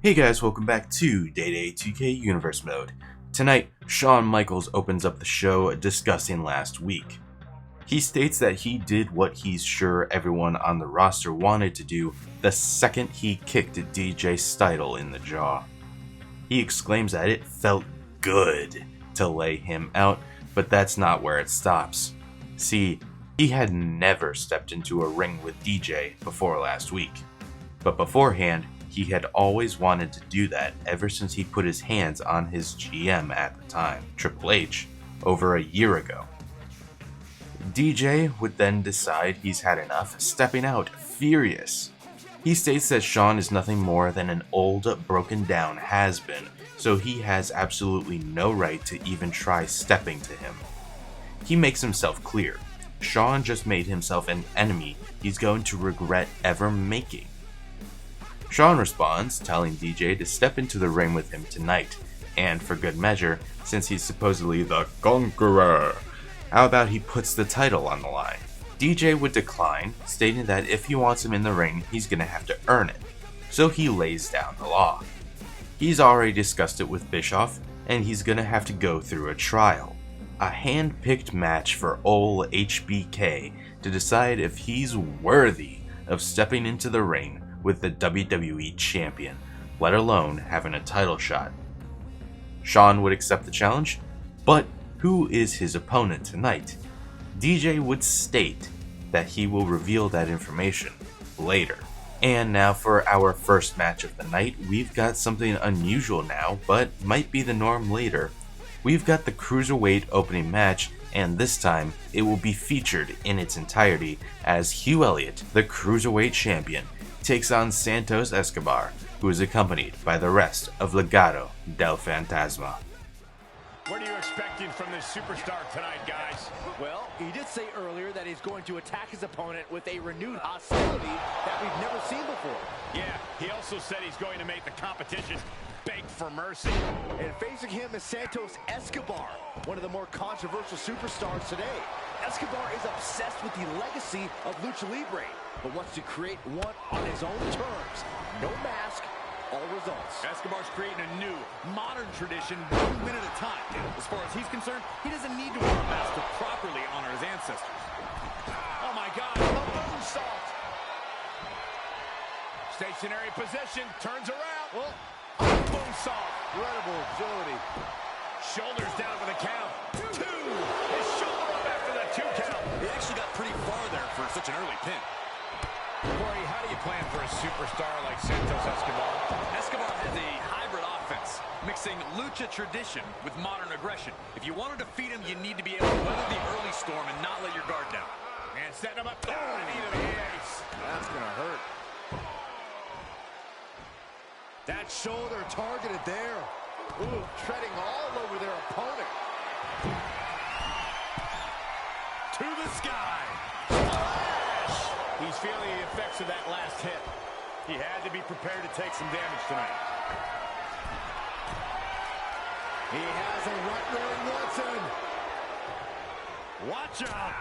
Hey guys, welcome back to Day 2K Universe Mode. Tonight, Shawn Michaels opens up the show discussing last week. He states that he did what he's sure everyone on the roster wanted to do the second he kicked DJ Steidle in the jaw. He exclaims that it felt good to lay him out, but that's not where it stops. See, he had never stepped into a ring with DJ before last week, but beforehand, he had always wanted to do that ever since he put his hands on his GM at the time, Triple H, over a year ago. DJ would then decide he's had enough, stepping out, furious. He states that Shawn is nothing more than an old, broken down has-been, so he has absolutely no right to even try stepping to him. He makes himself clear. Shawn just made himself an enemy he's going to regret ever making. Shawn responds, telling DJ to step into the ring with him tonight, and for good measure, since he's supposedly the Conqueror, how about he puts the title on the line? DJ would decline, stating that if he wants him in the ring, he's gonna have to earn it, so he lays down the law. He's already discussed it with Bischoff, and he's gonna have to go through a trial, a hand-picked match for ol' HBK to decide if he's worthy of stepping into the ring with the WWE Champion, let alone having a title shot. Shawn would accept the challenge, but who is his opponent tonight? DJ would state that he will reveal that information later. And now for our first match of the night, we've got something unusual now, but might be the norm later. We've got the Cruiserweight opening match, and this time it will be featured in its entirety as Hugh Elliott, the Cruiserweight Champion, takes on Santos Escobar, who is accompanied by the rest of Legado del Fantasma. What are you expecting from this superstar tonight, guys? Well, he did say earlier that he's going to attack his opponent with a renewed hostility that we've never seen before. Yeah, he also said he's going to make the competition beg for mercy. And facing him is Santos Escobar, one of the more controversial superstars today. Escobar is obsessed with the legacy of Lucha Libre, but wants to create one on his own terms. No mask, all results. Escobar's creating a new, modern tradition 1 minute at a time. As far as he's concerned, he doesn't need to wear a mask to properly honor his ancestors. Oh my God, the moonsault. Stationary position, turns around. Well, moonsault. incredible agility. Shoulders down for the count. Two. His shoulder up after the 2 count. He actually got pretty far there for such an early pin. Corey, how do you plan for a superstar like Santos Escobar? Escobar has a hybrid offense, mixing lucha tradition with modern aggression. If you want to defeat him, you need to be able to weather the early storm and not let your guard down. And setting him up. Oh, knee to the face. That's going to hurt. That shoulder targeted there. Ooh, treading all over their opponent. To the sky. Splash. He's feeling the effects of that last hit. He had to be prepared to take some damage tonight. He has a right where he wants him. Watch out.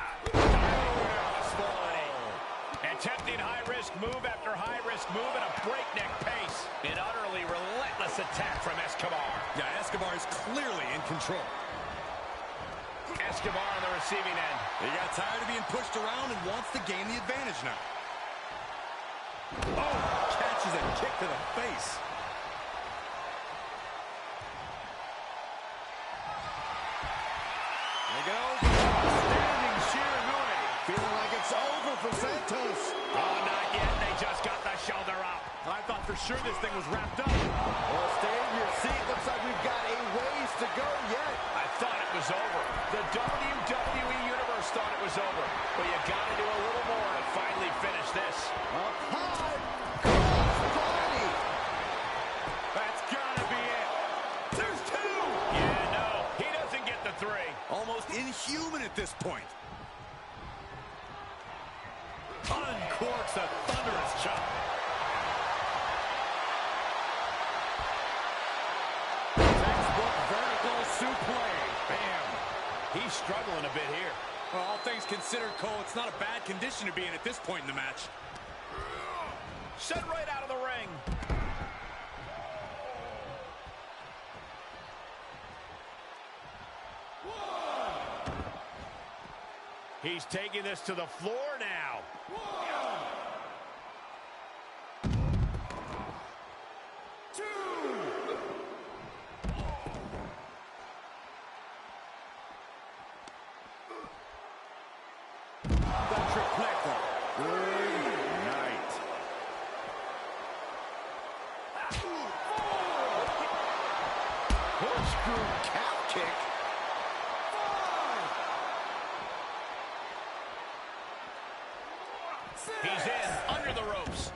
Attempting high-risk move after high-risk move at a breakneck pace. An utterly relentless attack from Escobar. Yeah, Escobar is clearly in control. Escobar on the receiving end. He got tired of being pushed around and wants to gain the advantage now. Oh, catches a kick to the face. There he goes. Standing Shiranui. Feeling like it's over for Santos. Oh, not yet. They just got the shoulder up. I thought for sure this thing was wrapped up. Well, stay in your seat. Looks like we've got a ways to go yet. I thought it was over. The WWE Universe thought it was over. But you got to do a little more to finally finish this. Up high. Crossbody. That's got to be it. There's two. Yeah, no. He doesn't get the 3. Almost inhuman at this point. Uncorks a thunderous chop. Textbook vertical suplex. Bam. He's struggling a bit here. Well, all things considered, Cole, it's not a bad condition to be in at this point in the match. Sent right out of the ring. He's taking this to the floor now. He's in, under the ropes.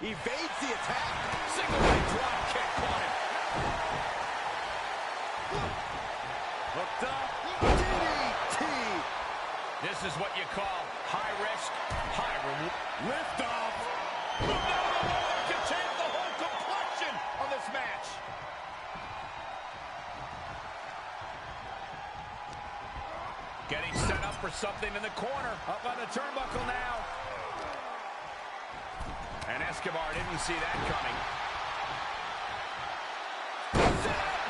Evades the attack. Single leg drop kick on him. Hooked up. DDT. This is what you call high risk, high reward. Lift off. That could change the whole complexion of this match. Getting set up for something in the corner. Up on the turnbuckle now. And Escobar didn't see that coming.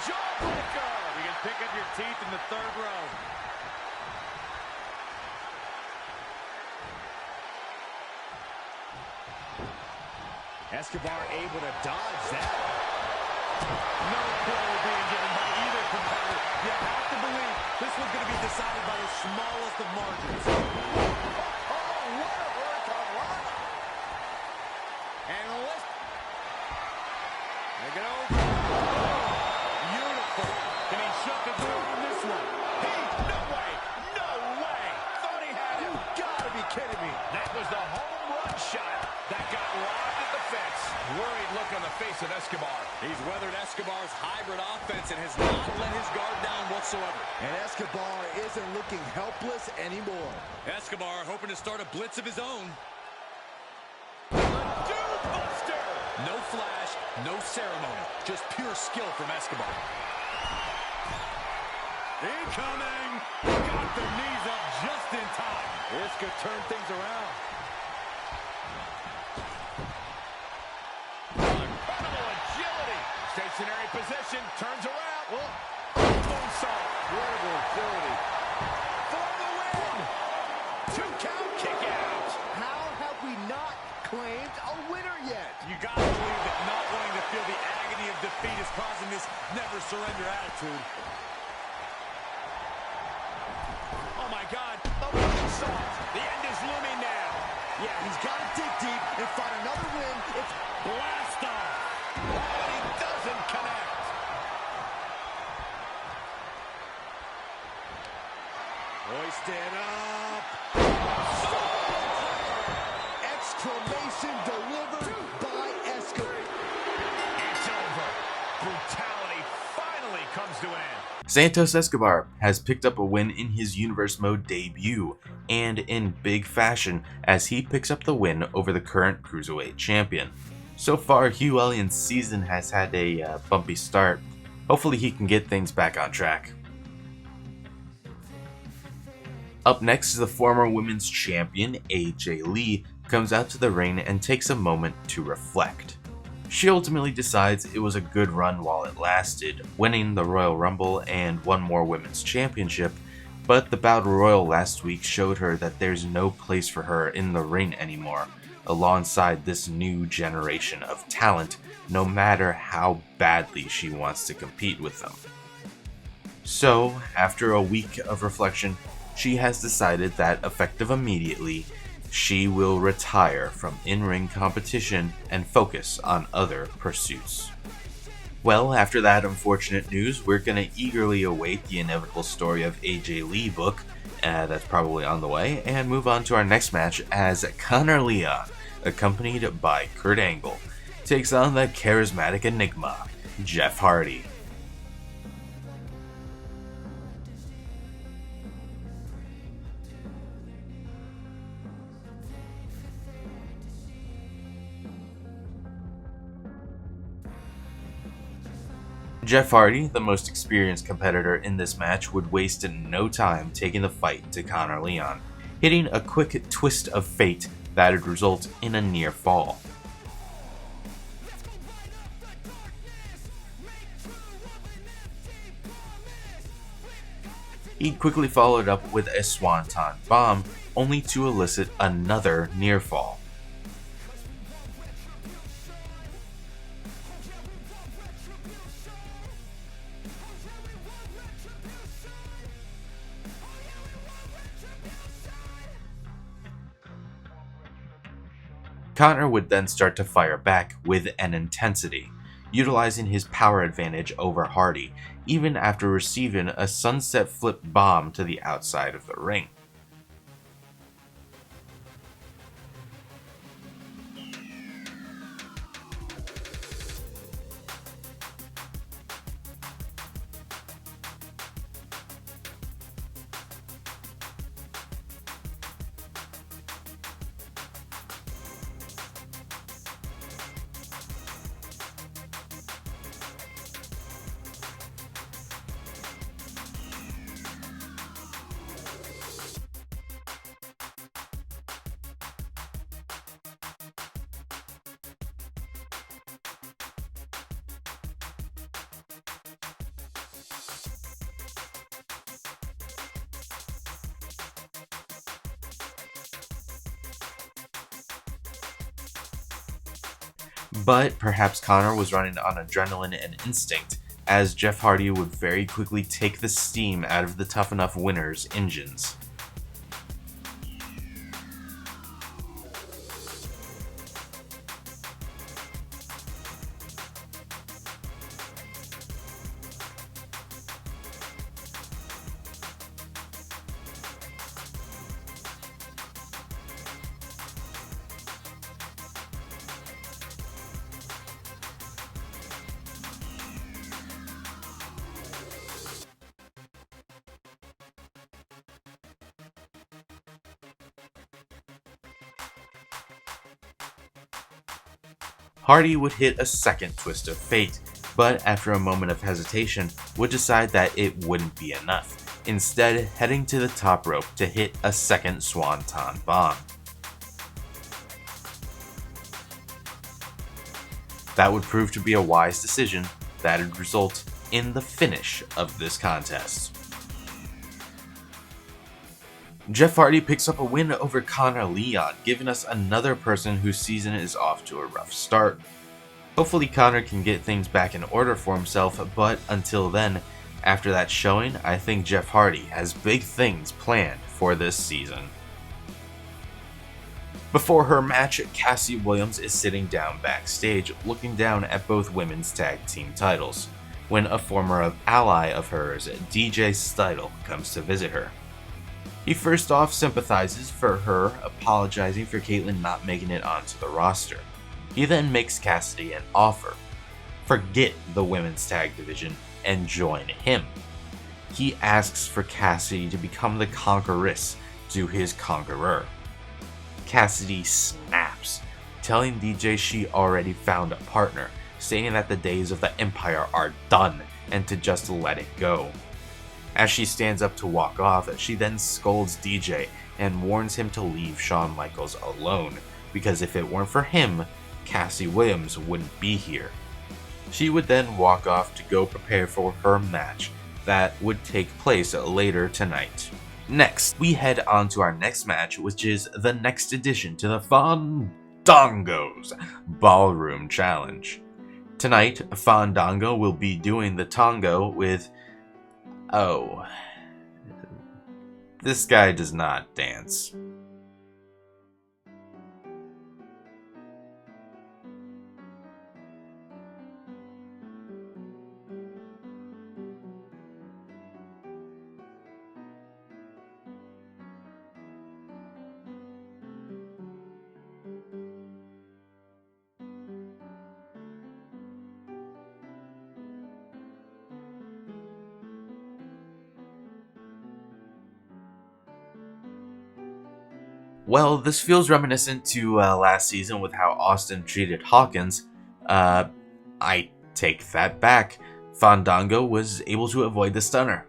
Jawbreaker! You can pick up your teeth in the third row. Escobar able to dodge that. No quarter being given by either competitor. You have to believe this was going to be decided by the smallest of margins. Oh, what a hurricane run. And let's make it over. Beautiful. Can he shut the door on this one? No way. No way. Thought he had it. You gotta be kidding me. That was the home run shot that got lobbed at the fence. Worried look on the face of Escobar. He's weathered Escobar's hybrid offense and has not let his guard down whatsoever. And Escobar isn't looking helpless anymore. Escobar hoping to start a blitz of his own. Dude Buster! No flash, no ceremony, just pure skill from Escobar. Incoming! Got the knees up just in time. This could turn things around. Incredible agility. Stationary position, turns around. Moonsault. Incredible agility. For the win. 2 count kick out. How have we not claimed a winner yet? You gotta believe that not wanting to feel the agony of defeat is causing this never surrender attitude. Oh my God, the moonsault. The end is looming now. Yeah, he's got to dig deep and find another win. It's Blast off. Oh, he doesn't connect. hoisted up. Exclamation delivered by Escobar. It's over. Brutality finally comes to an end. Santos Escobar has picked up a win in his Universe Mode debut, and in big fashion as he picks up the win over the current Cruiserweight Champion. So far, Hugh Elliott's season has had a bumpy start. Hopefully he can get things back on track. Up next is the former Women's Champion, AJ Lee, comes out to the ring and takes a moment to reflect. She ultimately decides it was a good run while it lasted, winning the Royal Rumble and one more Women's Championship, but the Battle Royal last week showed her that there's no place for her in the ring anymore, alongside this new generation of talent, no matter how badly she wants to compete with them. So, after a week of reflection, she has decided that, effective immediately, she will retire from in-ring competition and focus on other pursuits. Well, after that unfortunate news, we're going to eagerly await the inevitable story of AJ Lee book, that's probably on the way, and move on to our next match as Conor Leon, accompanied by Kurt Angle, takes on the charismatic enigma, Jeff Hardy. Jeff Hardy, the most experienced competitor in this match, would waste no time taking the fight to Conor Leon, hitting a quick twist of fate that would result in a near fall. He quickly followed up with a Swanton Bomb, only to elicit another near fall. Connor would then start to fire back with an intensity, utilizing his power advantage over Hardy, even after receiving a sunset flip bomb to the outside of the ring. But perhaps Connor was running on adrenaline and instinct, as Jeff Hardy would very quickly take the steam out of the Tough Enough winners' engines. Hardy would hit a second twist of fate, but after a moment of hesitation would decide that it wouldn't be enough, instead heading to the top rope to hit a second Swanton Bomb. That would prove to be a wise decision that would result in the finish of this contest. Jeff Hardy picks up a win over Connor Leon, giving us another person whose season is off to a rough start. Hopefully Connor can get things back in order for himself, but until then, after that showing, I think Jeff Hardy has big things planned for this season. Before her match, Cassie Williams is sitting down backstage, looking down at both women's tag team titles, when a former ally of hers, DJ Steidle, comes to visit her. He first off sympathizes for her, apologizing for Caitlyn not making it onto the roster. He then makes Cassidy an offer. Forget the women's tag division and join him. He asks for Cassidy to become the conqueress to his conqueror. Cassidy snaps, telling DJ she already found a partner, stating that the days of the Empire are done and to just let it go. As she stands up to walk off, she then scolds DJ and warns him to leave Shawn Michaels alone, because if it weren't for him, Cassie Williams wouldn't be here. She would then walk off to go prepare for her match that would take place later tonight. Next, we head on to our next match, which is the next edition to the Fandango's Ballroom Challenge. Tonight, Fandango will be doing the tango with... Oh, this guy does not dance. Well, this feels reminiscent to last season with how Austin treated Dawkins. I take that back. Fandango was able to avoid the stunner.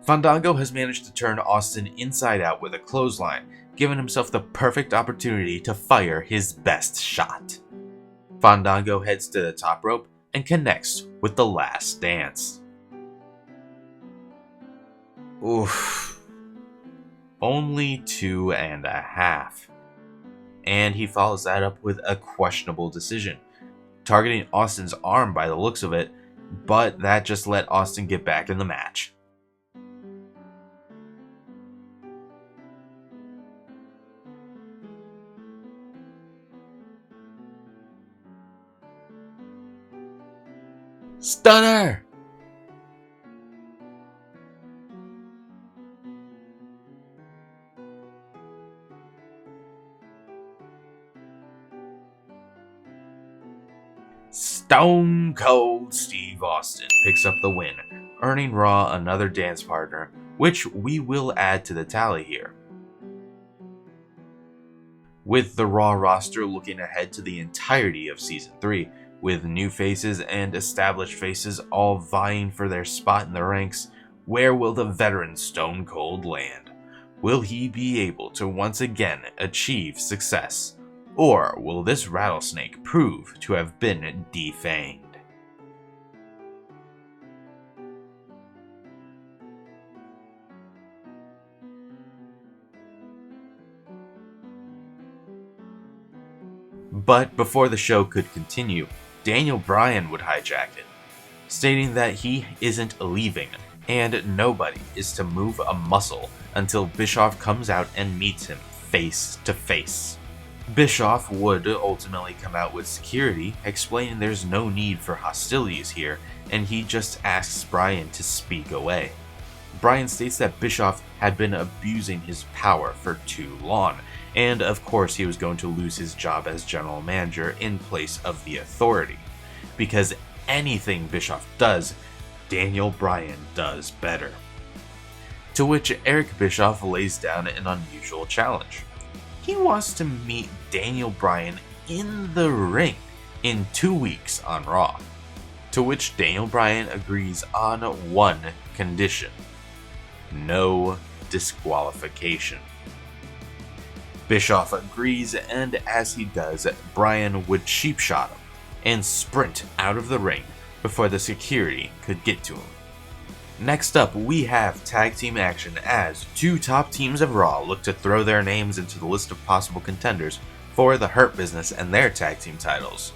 Fandango has managed to turn Austin inside out with a clothesline, giving himself the perfect opportunity to fire his best shot. Fandango heads to the top rope, and connects with the Last Dance. Oof. Only 2.5. And he follows that up with a questionable decision, targeting Austin's arm by the looks of it, but that just let Austin get back in the match. Stunner! Stone Cold Steve Austin picks up the win, earning Raw another dance partner, which we will add to the tally here. With the Raw roster looking ahead to the entirety of Season 3, with new faces and established faces all vying for their spot in the ranks, where will the veteran Stone Cold land? Will he be able to once again achieve success? Or will this rattlesnake prove to have been defanged? But before the show could continue, Daniel Bryan would hijack it, stating that he isn't leaving, and nobody is to move a muscle until Bischoff comes out and meets him face to face. Bischoff would ultimately come out with security, explaining there's no need for hostilities here, and he just asks Bryan to speak away. Bryan states that Bischoff had been abusing his power for too long, and of course he was going to lose his job as general manager in place of the Authority, because anything Bischoff does, Daniel Bryan does better. To which Eric Bischoff lays down an unusual challenge. He wants to meet Daniel Bryan in the ring in 2 weeks on Raw, to which Daniel Bryan agrees on one condition: no disqualification. Bischoff agrees, and as he does, Bryan would cheap shot him and sprint out of the ring before the security could get to him. Next up, we have tag team action as two top teams of Raw look to throw their names into the list of possible contenders for the Hurt Business and their tag team titles.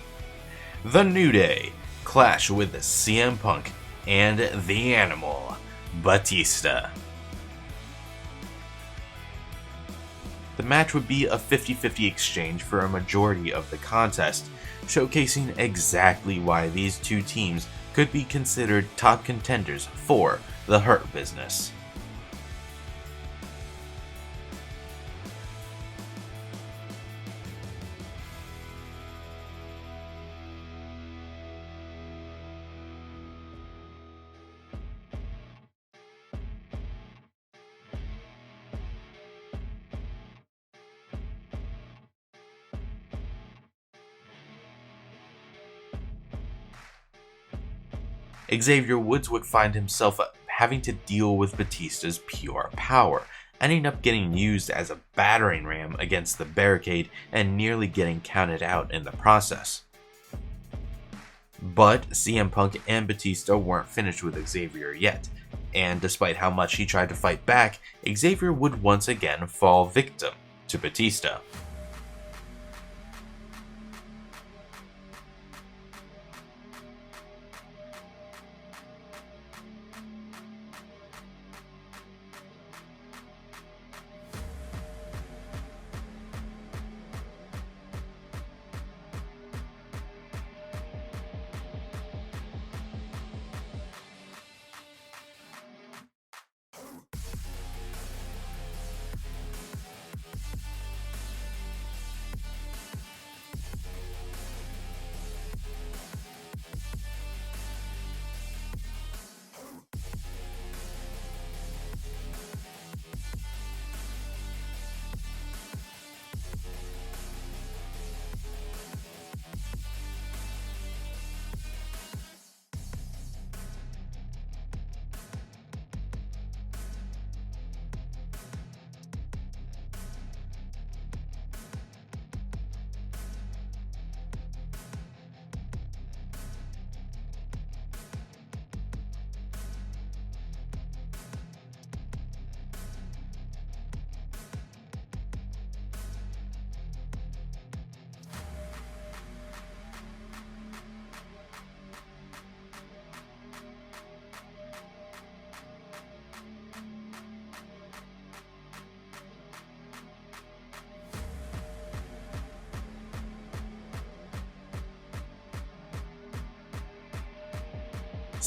The New Day clash with CM Punk and the Animal, Batista. The match would be a 50-50 exchange for a majority of the contest, showcasing exactly why these two teams could be considered top contenders for the Hurt Business. Xavier Woods would find himself having to deal with Batista's pure power, ending up getting used as a battering ram against the barricade and nearly getting counted out in the process. But CM Punk and Batista weren't finished with Xavier yet, and despite how much he tried to fight back, Xavier would once again fall victim to Batista.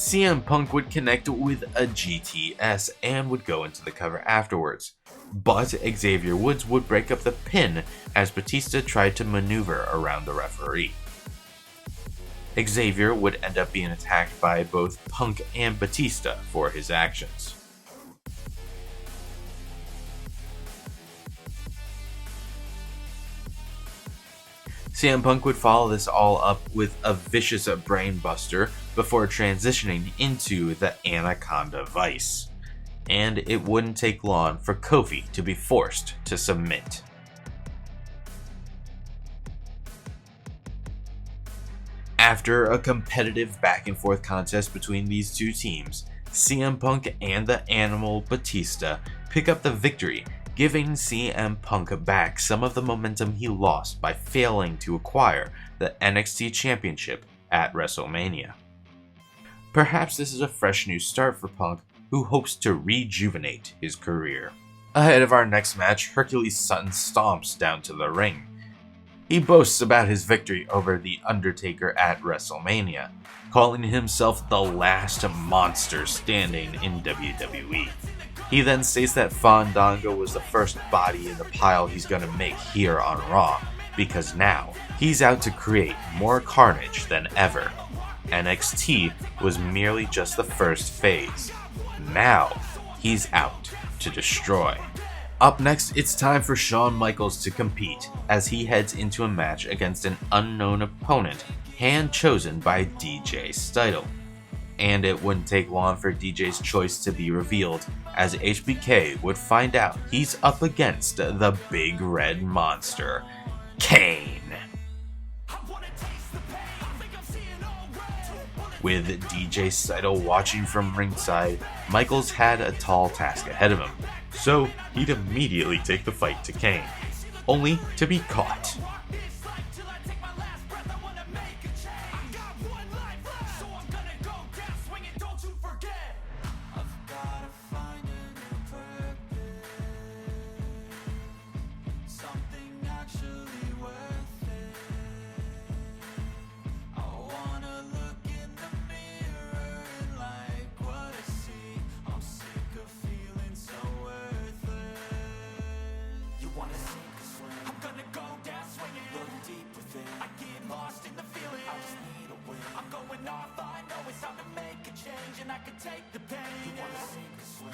CM Punk would connect with a GTS and would go into the cover afterwards, but Xavier Woods would break up the pin as Batista tried to maneuver around the referee. Xavier would end up being attacked by both Punk and Batista for his actions. CM Punk would follow this all up with a vicious brainbuster before transitioning into the Anaconda Vice, and it wouldn't take long for Kofi to be forced to submit. After a competitive back and forth contest between these two teams, CM Punk and the Animal Batista pick up the victory, giving CM Punk back some of the momentum he lost by failing to acquire the NXT Championship at WrestleMania. Perhaps this is a fresh new start for Punk, who hopes to rejuvenate his career. Ahead of our next match, Hercules Suttons stomps down to the ring. He boasts about his victory over The Undertaker at WrestleMania, calling himself the last monster standing in WWE. He then states that Fandango was the first body in the pile he's gonna make here on Raw, because now he's out to create more carnage than ever. NXT was merely just the first phase. Now he's out to destroy. Up next, it's time for Shawn Michaels to compete as he heads into a match against an unknown opponent hand-chosen by DJ Steidle. And it wouldn't take long for DJ's choice to be revealed, as HBK would find out he's up against the Big Red Monster, Kane. With DJ Steidle watching from ringside, Michaels had a tall task ahead of him, so he'd immediately take the fight to Kane, only to be caught.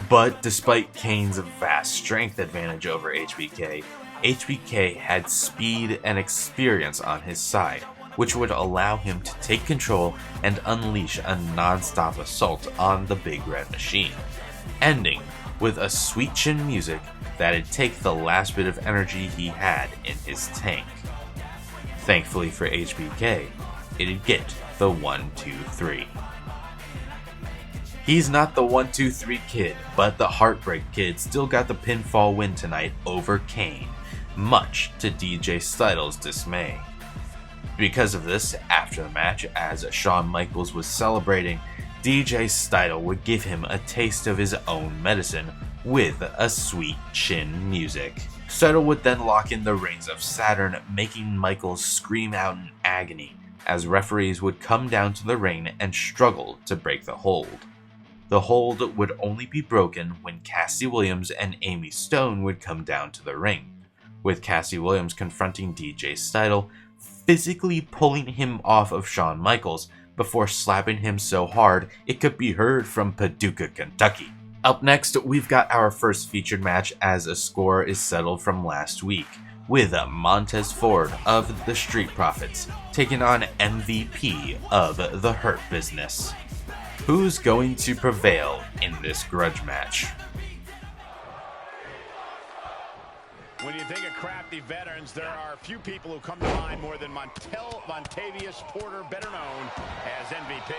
But despite Kane's vast strength advantage over HBK, HBK had speed and experience on his side, which would allow him to take control and unleash a non-stop assault on the Big Red Machine, ending with a sweet chin music that'd take the last bit of energy he had in his tank. Thankfully for HBK, it'd get the 1-2-3. He's not the 1-2-3 Kid, but the Heartbreak Kid still got the pinfall win tonight over Kane, much to DJ Steidle's dismay. Because of this, after the match, as Shawn Michaels was celebrating, DJ Steidle would give him a taste of his own medicine with a sweet chin music. Steidle would then lock in the rings of Saturn, making Michaels scream out in agony, as referees would come down to the ring and struggle to break the hold. The hold would only be broken when Cassidy Williams and Amy Stone would come down to the ring, with Cassidy Williams confronting DJ Steidle, physically pulling him off of Shawn Michaels before slapping him so hard it could be heard from Paducah, Kentucky. Up next, we've got our first featured match as a score is settled from last week, with Montez Ford of the Street Profits taking on MVP of the Hurt Business. Who's going to prevail in this grudge match? When you think of crafty veterans, there are a few people who come to mind more than Montavious Porter, better known as MVP.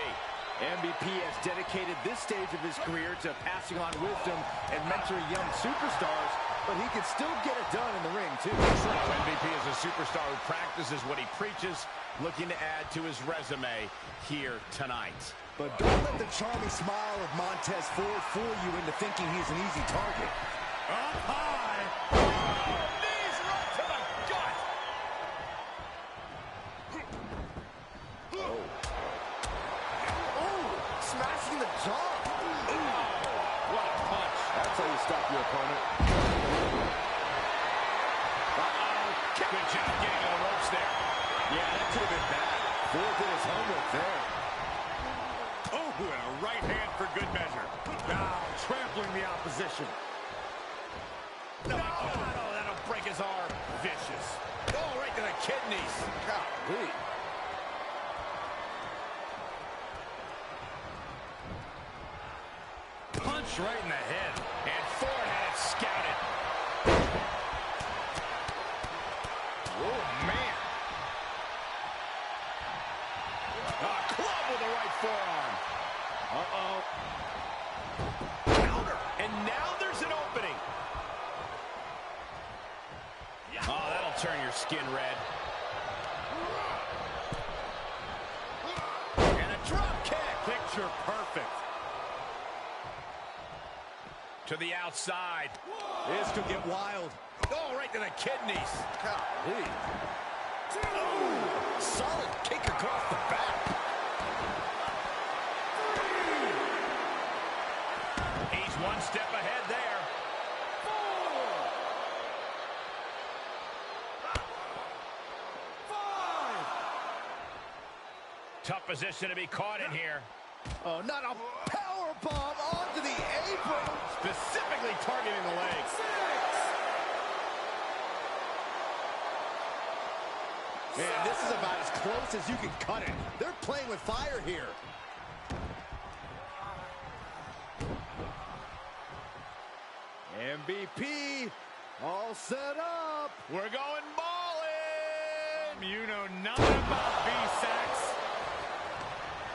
MVP has dedicated this stage of his career to passing on wisdom and mentoring young superstars, but he can still get it done in the ring, too. MVP is a superstar who practices what he preaches, looking to add to his resume here tonight. But don't let the charming smile of Montez Ford fool you into thinking he's an easy target. Up high. Knees right to the gut. Oh, smashing how you stop your opponent. Good job getting on the ropes there. Yeah, that could have been bad. Ford did his homework there. Oh, and a right hand for good measure. Now, trampling the opposition. No, that'll break his arm. Vicious. Oh, right to the kidneys. Golly. Punch right in the head. And Ford had it scouted. Oh, man. A club with the right forearm. Uh-oh. Counter. And now there's an opening. Oh, that'll turn your skin red. And a drop kick. Picture perfect. To the outside. This could get wild. Oh, right to the kidneys. Golly. Oh, solid kick across the back. He's one step ahead there. Tough position to be caught in here. Oh, not a power bomb onto the apron. Specifically targeting the legs. Man, this is about as close as you can cut it. They're playing with fire here. MVP all set up. We're going ballin'. You know nothing about B-sacks.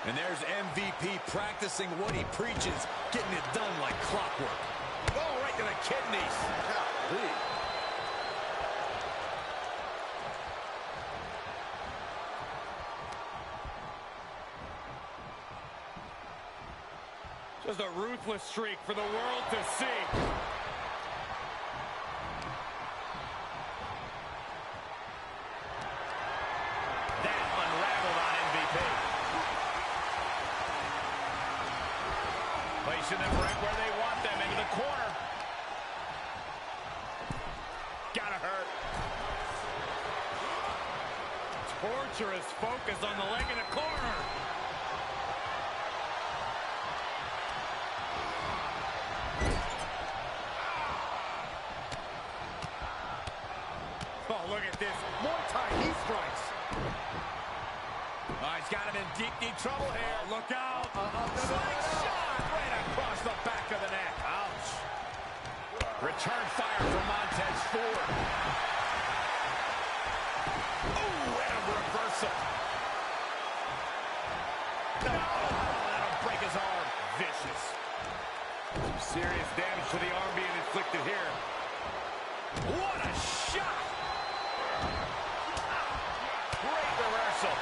And there's MVP practicing what he preaches, getting it done like clockwork. Oh, right to the kidneys. Golly. Just a ruthless streak for the world to see. That unraveled on MVP. Placing them right where they want them, into the corner. Gotta hurt. Torturous focus on the leg in the corner. Oh, look at this. More time, he strikes. Oh, he's got him in deep, deep trouble here. Look out. Slingshot right across the back of the neck. Ouch. Return fire from Montez Ford. Oh, and a reversal. Oh, that'll break his arm. Vicious. Some serious damage to the arm being inflicted here. What a shot. Great reversal.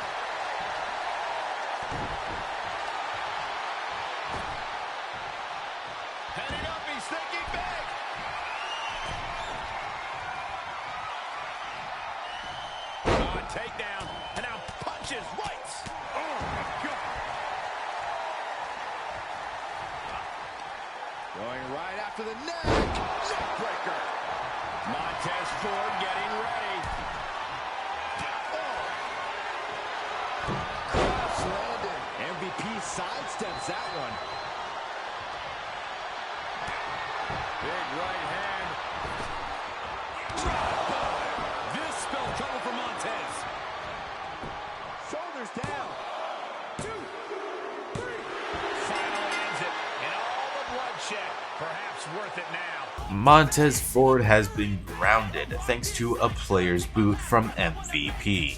Heading up, he's thinking big. Oh, a takedown, and now punches right. Oh, my God. Going right after the neck. Neckbreaker. Montez Ford getting ready. Cross landed. MVP sidesteps that one. Big right hand. Drop. This spelled trouble for Montez. Shoulders down. 2, 3. Finally ends it. And all the bloodshed. Perhaps worth it now. Montez Ford has been grounded thanks to a player's boot from MVP.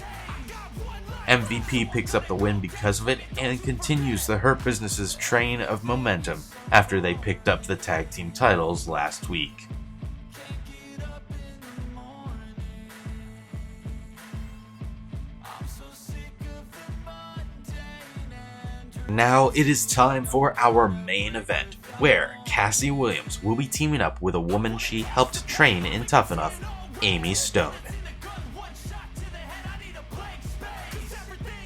MVP picks up the win because of it and continues the Hurt Business's train of momentum after they picked up the tag team titles last week. Now it is time for our main event, where Cassie Williams will be teaming up with a woman she helped train in Tough Enough, Amy Stone.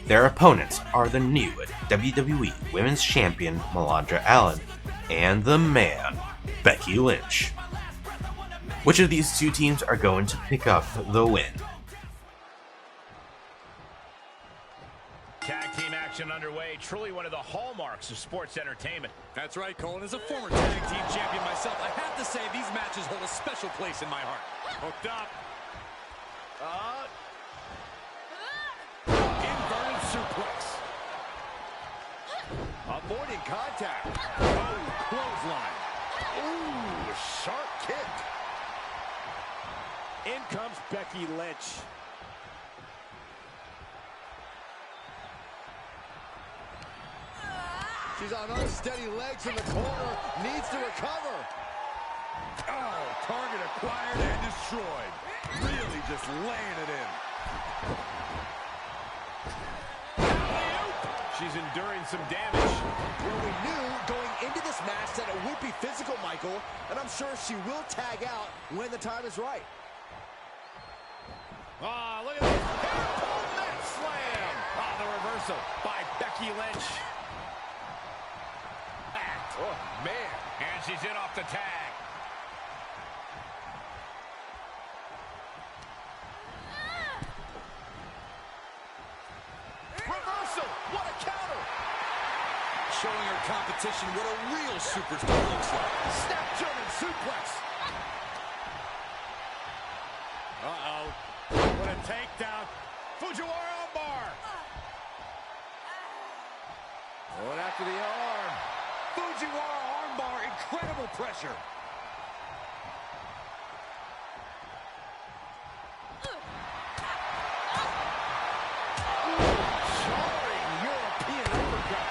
Their opponents are the new WWE Women's Champion Malandra and the man, Becky Lynch. Which of these two teams are going to pick up the win? Tag team action underway. Truly one of the hallmarks of sports entertainment. That's right, Colin. As a former tag team champion myself, I have to say these matches hold a special place in my heart. Hooked up. Inverted suplex. Avoiding contact. Oh, clothesline. Ooh, sharp kick. In comes Becky Lynch. She's on unsteady legs in the corner. Needs to recover. Oh, target acquired and destroyed. Really just laying it in. She's enduring some damage. Well, we knew going into this match that it would be physical, Michael, and I'm sure she will tag out when the time is right. Ah, look at this. Hairpole neck slam. Ah, the reversal by Becky Lynch. Oh, man. And she's in off the tag. Reversal. What a counter. Showing her competition what a real superstar looks like. Snap German suplex. Uh-oh. What a takedown. Fujiwara armbar. Going after the arm. Fujiwara armbar. Incredible pressure. Jarring European uppercut.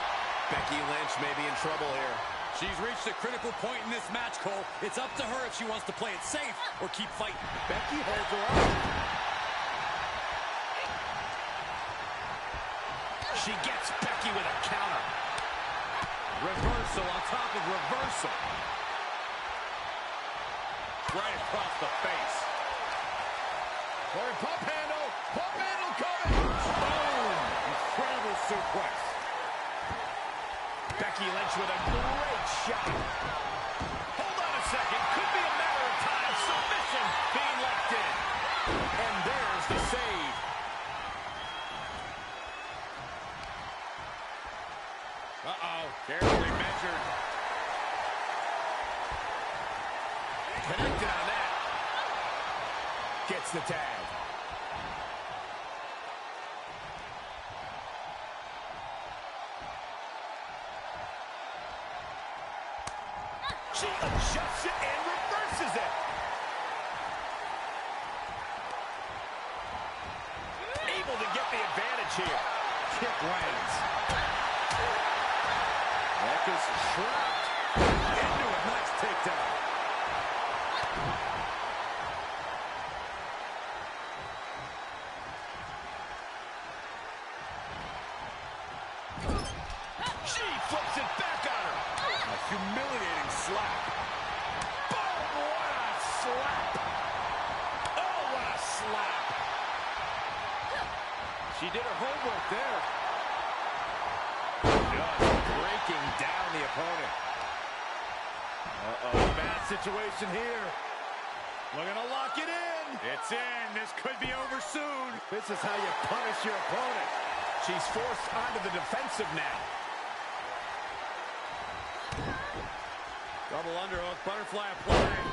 Becky Lynch may be in trouble here. She's reached a critical point in this match, Cole. It's up to her if she wants to play it safe or keep fighting. Becky holds her up. She gets Becky with a counter. Reversal on top of reversal. Right across the face. Or pump handle. Pump handle coming. Boom. Incredible suplex. Becky Lynch with a great shot. Hold on a second. Could be a matter of time. Submission being left in. And there's the save. Uh-oh. Carefully measured. Connected on that. Gets the tag. She adjusts it and reverses it. Able to get the advantage here. Kick lands. Neck is trapped. Into a nice takedown. She flips it back on her. A humiliating slap. Boom, what a slap. Oh, what a slap. She did her homework there. Just breaking down the opponent. Uh-oh, bad situation here. Looking to lock it in. It's in. This could be over soon. This is how you punish your opponent. She's forced onto the defensive now. Double underhook, butterfly applied.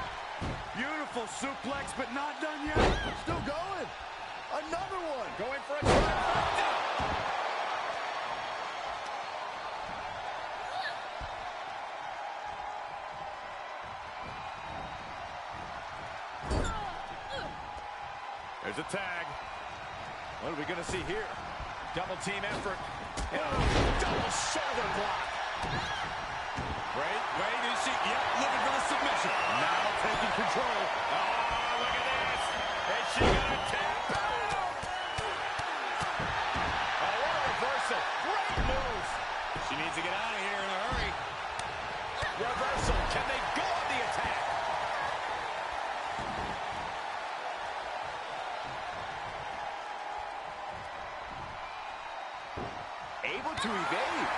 Beautiful suplex, but not done yet. Still going. Another one. Going for a trifecta. There's a tag. What are we going to see here? Double team effort. Double shoulder block. Wait, is she? Yep, looking for the submission. Now taking control. Oh, look at this. Is she going to tap out? Oh, what a reversal. Great move. She needs to get out of here in a hurry. Reversal. Can they go on the attack? Able to evade.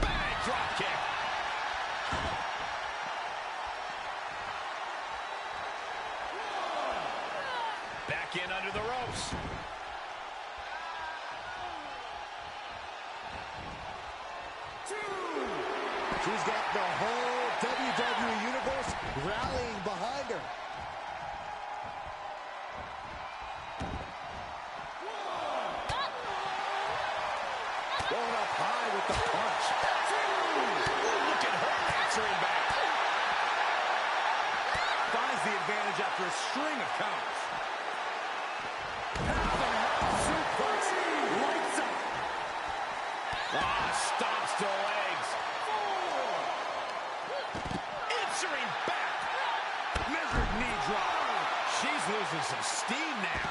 Bang, drop kick. Back in under the ropes. She's got the whole WWE Universe rallying behind her. Going up high with the punch. Look at her answering back. Finds the advantage after a string of counters. Suplex. Lights up. Ah, stomps to the legs. Answering back. Measured knee drop. She's losing some steam now.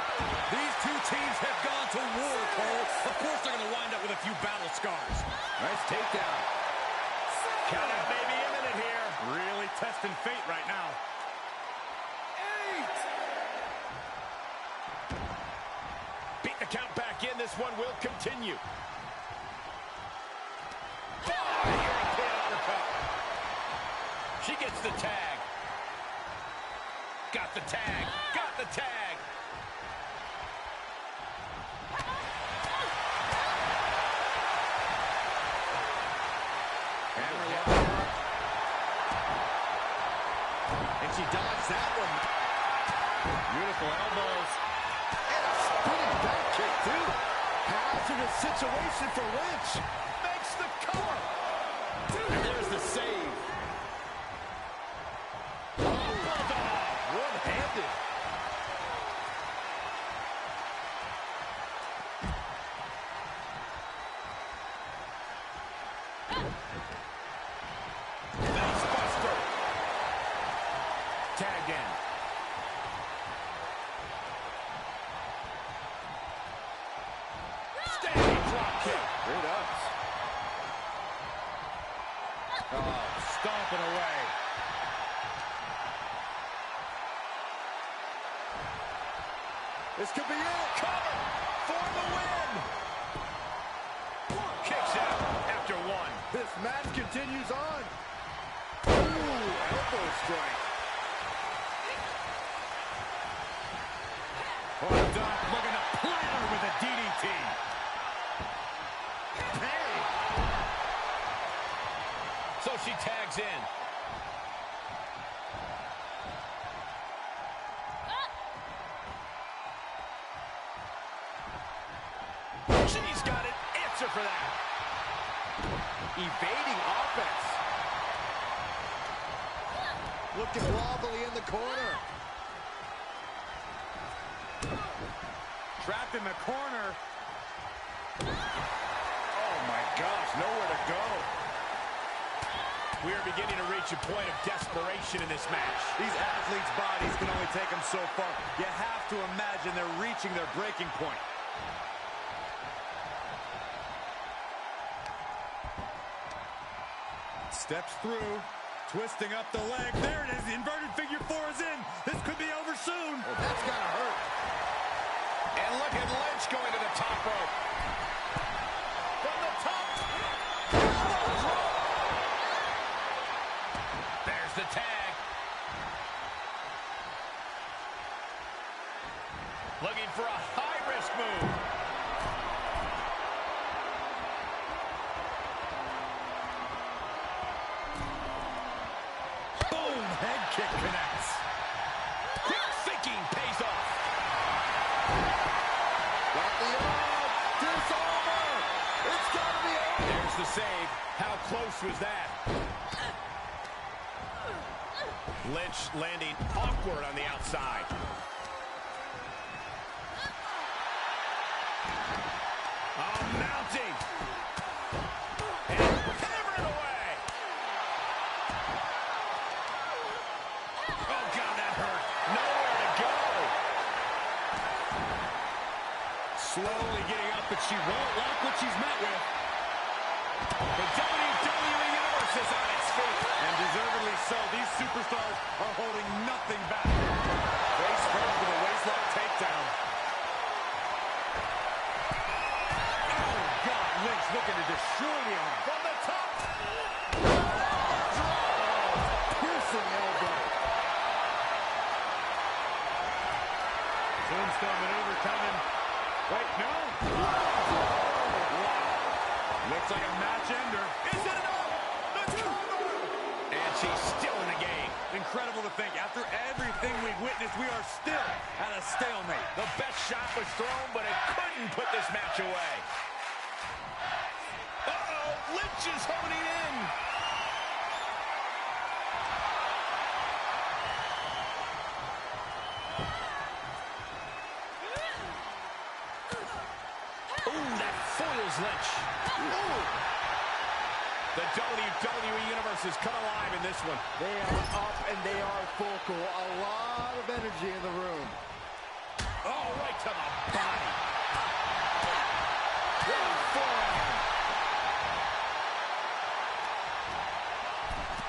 These two teams have gone to war, Cole. Of course they're going to wind up with a few battle scars. Nice takedown. Count out may be imminent here. Really testing fate right now. 8. Beat the count back in. This one will continue. European uppercut. She gets the tag. Got the tag. Got the tag. And she dodged that one. Beautiful elbows. And a spinning back kick, too. Hazardous situation for Lynch. Makes the cover. And there's the save. Bulldog. One-handed. Facebuster. Tagged in. Standing drop kick. Great ups. Oh, stomping away. This could be it. Cover for the win. Kicks out after one. This match continues on. Ooh, elbow strike. Oh, Doc looking to platter with a DDT. Hey. So she tags in. She's got an answer for that. Evading offense. Looking wobbly in the corner. Trapped in the corner. Oh my gosh, nowhere to go. We are beginning to reach a point of desperation in this match. These athletes' bodies can only take them so far. You have to imagine they're reaching their breaking point. Steps through, twisting up the leg. There it is. The inverted figure 4 is in. This could be over soon. Oh, that's gotta hurt. And look at Lynch going to the top rope. From the top. There's the tag. Looking for a high-risk move. Boom! Head kick connects. Quick thinking pays off. Got the arm. Disarmer. It's gotta be over. There's the save. How close was that? Lynch landing awkward on the outside. Oh, mounting. And hammering away. Oh, God, that hurt. Nowhere to go. Slowly getting up, but she won't like what she's met with. The WWE Universe is on its feet. And deservedly so. These superstars are holding nothing back. Face first with a waistlock takedown. Oh, God, Lynch looking to destroy the arm. From the top. firestorm maneuver coming. Wait, no. Wow. Looks like a match ender. Is it enough? The cover! And she's still in the game. Incredible to think, after everything we've witnessed, we are still at a stalemate. The best shot was thrown, but it couldn't put this match away. Uh-oh, Lynch is honing in. Ooh, that foils Lynch. Ooh. The WWE Universe has come alive in this one. They are up and they are vocal. A lot of energy in the room. Oh, right to the body. What a forearm.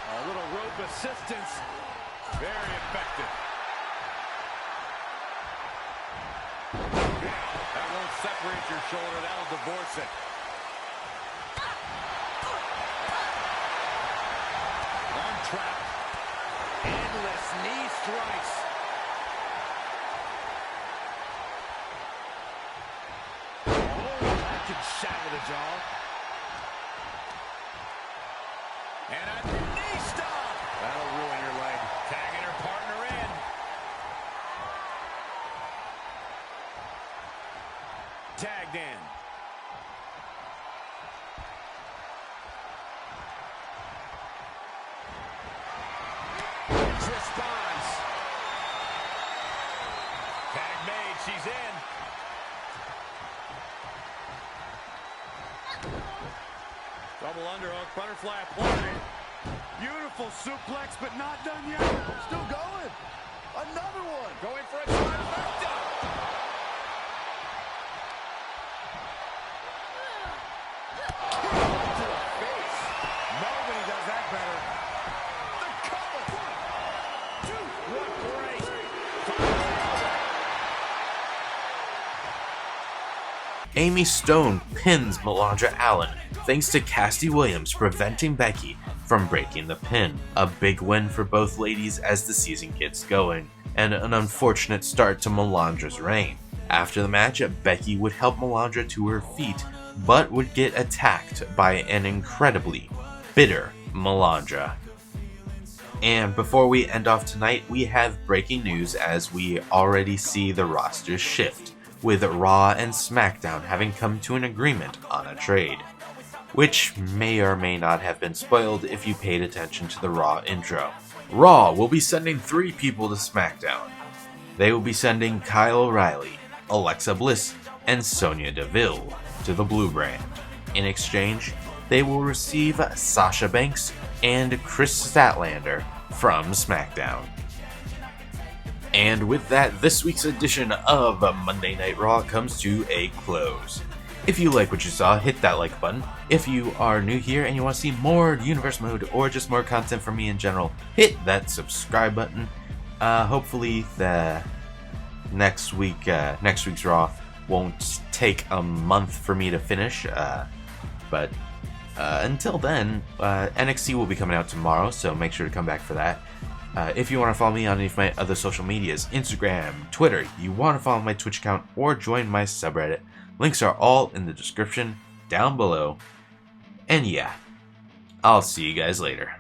A little rope assistance. Very effective. That won't separate your shoulder. That'll divorce it. Trap. Endless knee strikes. Oh, that can shatter the jaw. And a knee stop. That'll ruin your leg. Tagging her partner in. Tagged in. Responds. Tag made, she's in. Double underhook, butterfly applied. Beautiful suplex, but not done yet. Still going. Another one. Going for a trifecta. To the face. Nobody does that better. Amy Stone pins Malandra Allen thanks to Cassidy Williams preventing Becky from breaking the pin. A big win for both ladies as the season gets going, and an unfortunate start to Malandra's reign. After the match, Becky would help Malandra to her feet, but would get attacked by an incredibly bitter Malandra. And before we end off tonight, we have breaking news as we already see the roster shift, with Raw and SmackDown having come to an agreement on a trade, which may or may not have been spoiled if you paid attention to the Raw intro. Raw will be sending 3 people to SmackDown. They will be sending Kyle O'Reilly, Alexa Bliss, and Sonya Deville to the Blue brand. In exchange, they will receive Sasha Banks and Chris Statlander from SmackDown. And with that, this week's edition of Monday Night Raw comes to a close. If you like what you saw, hit that like button. If you are new here and you want to see more Universe Mode or just more content from me in general, hit that subscribe button. Hopefully the next week's Raw won't take a month for me to finish, but until then, NXT will be coming out tomorrow, so make sure to come back for that. If you want to follow me on any of my other social medias, Instagram, Twitter, you want to follow my Twitch account, or join my subreddit, links are all in the description down below. And yeah, I'll see you guys later.